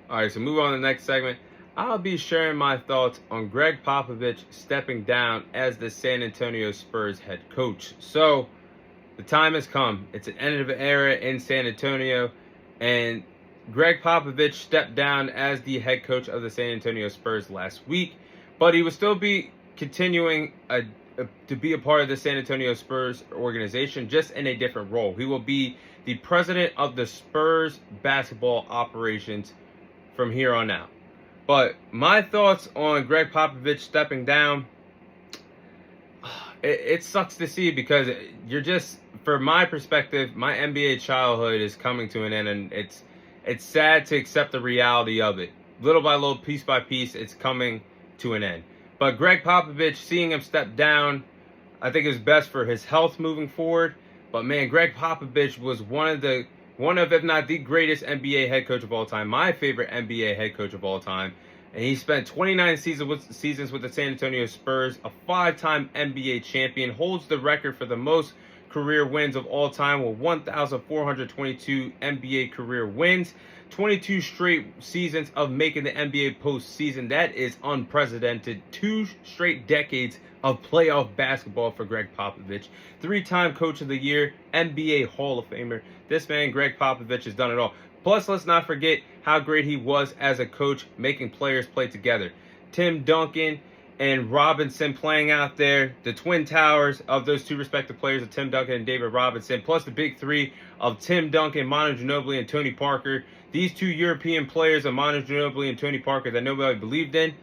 All right, so move on to the next segment. I'll be sharing my thoughts on Greg Popovich stepping down as the San Antonio Spurs head coach. So, the time has come. It's an end of an era in San Antonio, and Greg Popovich stepped down as the head coach of the San Antonio Spurs last week, but he will still be continuing to be a part of the San Antonio Spurs organization, just in a different role. He will be the president of the Spurs basketball operations from here on out. But my thoughts on Greg Popovich stepping down, it sucks to see because you're just, from my perspective, my NBA childhood is coming to an end, and it's sad to accept the reality of it. Little by little, piece by piece, it's coming to an end. But Greg Popovich, seeing him step down, I think is best for his health moving forward. But man, Greg Popovich was one of, if not the greatest NBA head coach of all time, my favorite NBA head coach of all time. And he spent 29 seasons with the San Antonio Spurs, a 5-time NBA champion, holds the record for the most career wins of all time with 1,422 NBA career wins, 22 straight seasons of making the NBA postseason. That is unprecedented. 2 straight decades of playoff basketball for Greg Popovich. 3-time Coach of the Year, NBA Hall of Famer. This man, Greg Popovich, has done it all. Plus, let's not forget how great he was as a coach, making players play together. Tim Duncan and Robinson playing out there, the twin towers of those two respective players of Tim Duncan and David Robinson, plus the big three of Tim Duncan, Manu Ginobili, and Tony Parker. These two European players of Manu Ginobili and Tony Parker that nobody believed in,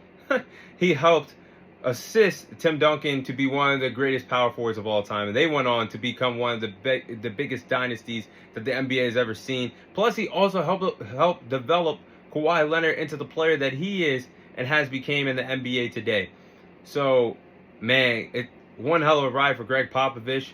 he helped assist Tim Duncan to be one of the greatest power forwards of all time. And they went on to become one of the biggest dynasties that the NBA has ever seen. Plus, he also helped develop Kawhi Leonard into the player that he is and has become in the NBA today. So, man, one hell of a ride for Greg Popovich.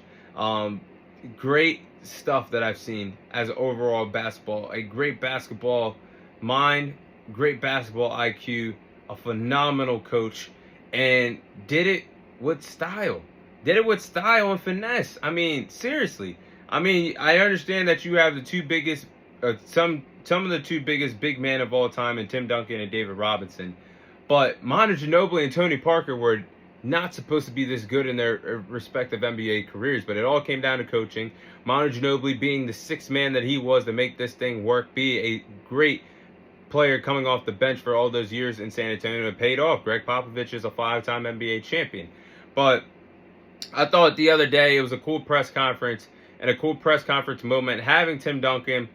Great stuff that I've seen as overall basketball. A great basketball mind, great basketball IQ, a phenomenal coach, and did it with style. Did it with style and finesse. I mean, seriously. I mean, I understand that you have the two biggest, some of the two biggest big men of all time in Tim Duncan and David Robinson. But Manu Ginobili and Tony Parker were not supposed to be this good in their respective NBA careers, but it all came down to coaching. Manu Ginobili being the sixth man that he was to make this thing work, be a great player coming off the bench for all those years in San Antonio. It paid off. Greg Popovich is a 5-time NBA champion. But I thought the other day it was a cool press conference and a cool press conference moment having Tim Duncan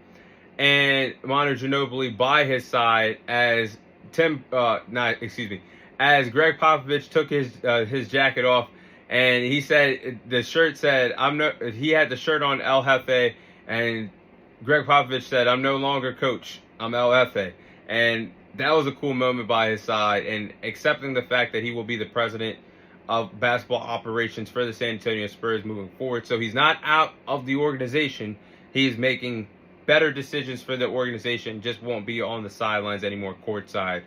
and Manu Ginobili by his side as as Greg Popovich took his jacket off, and he said, the shirt said, he had the shirt on El Jefe, and Greg Popovich said, "I'm no longer coach, I'm El Jefe." And that was a cool moment by his side, and accepting the fact that he will be the president of basketball operations for the San Antonio Spurs moving forward. So he's not out of the organization. He's making better decisions for the organization, just won't be on the sidelines anymore, courtside,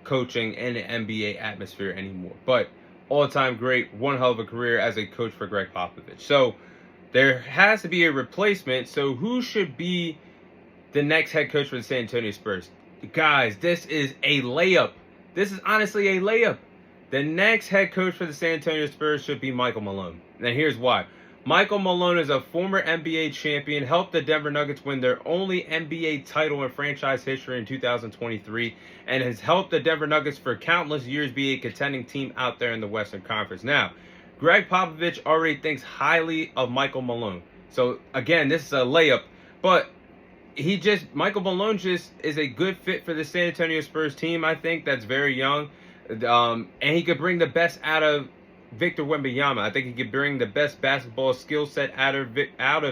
coaching in the NBA atmosphere anymore. But all-time great, one hell of a career as a coach for Greg Popovich. So there has to be a replacement. So who should be the next head coach for the San Antonio Spurs? Guys, this is a layup. This is honestly a layup. The next head coach for the San Antonio Spurs should be Michael Malone. And here's why. Michael Malone is a former NBA champion, helped the Denver Nuggets win their only NBA title in franchise history in 2023, and has helped the Denver Nuggets for countless years be a contending team out there in the Western Conference. Now, Greg Popovich already thinks highly of Michael Malone. So, again, this is a layup. But Michael Malone just is a good fit for the San Antonio Spurs team, I think, that's very young. And he could bring the best out of Victor Wembanyama. I think he could bring the best basketball skill set out of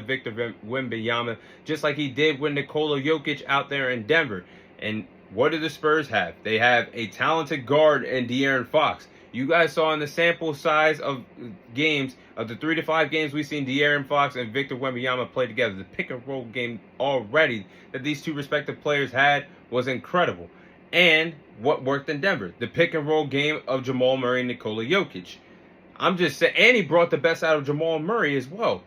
Victor Wembanyama, just like he did with Nikola Jokic out there in Denver. And what do the Spurs have? They have a talented guard in De'Aaron Fox. You guys saw in the sample size of games, of the 3 to 5 games we've seen De'Aaron Fox and Victor Wembanyama play together. The pick and roll game already that these two respective players had was incredible. And what worked in Denver? The pick and roll game of Jamal Murray and Nikola Jokic. I'm just saying, and he brought the best out of Jamal Murray as well.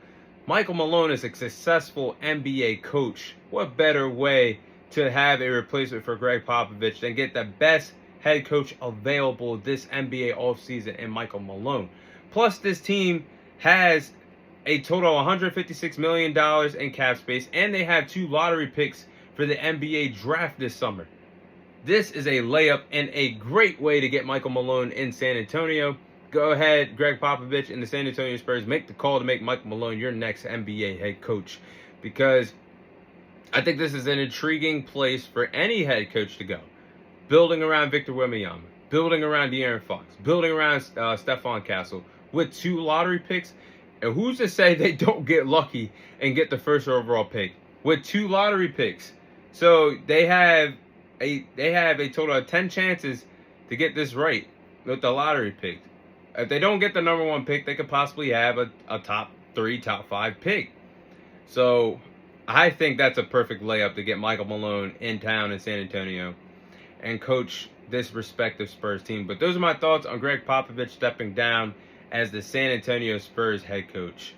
Michael Malone is a successful NBA coach. What better way to have a replacement for Greg Popovich than get the best head coach available this NBA offseason in Michael Malone. Plus, this team has a total of $156 million in cap space, and they have 2 lottery picks for the NBA draft this summer. This is a layup and a great way to get Michael Malone in San Antonio. Go ahead, Greg Popovich and the San Antonio Spurs, make the call to make Michael Malone your next NBA head coach, because I think this is an intriguing place for any head coach to go. Building around Victor Wembanyama, building around De'Aaron Fox, building around Stephon Castle with 2 lottery picks. And who's to say they don't get lucky and get the first overall pick with 2 lottery picks? So they have a total of 10 chances to get this right with the lottery pick. If they don't get the number 1 pick, they could possibly have a top 3, top 5 pick. So I think that's a perfect layup to get Michael Malone in town in San Antonio and coach this respective Spurs team. But those are my thoughts on Greg Popovich stepping down as the San Antonio Spurs head coach.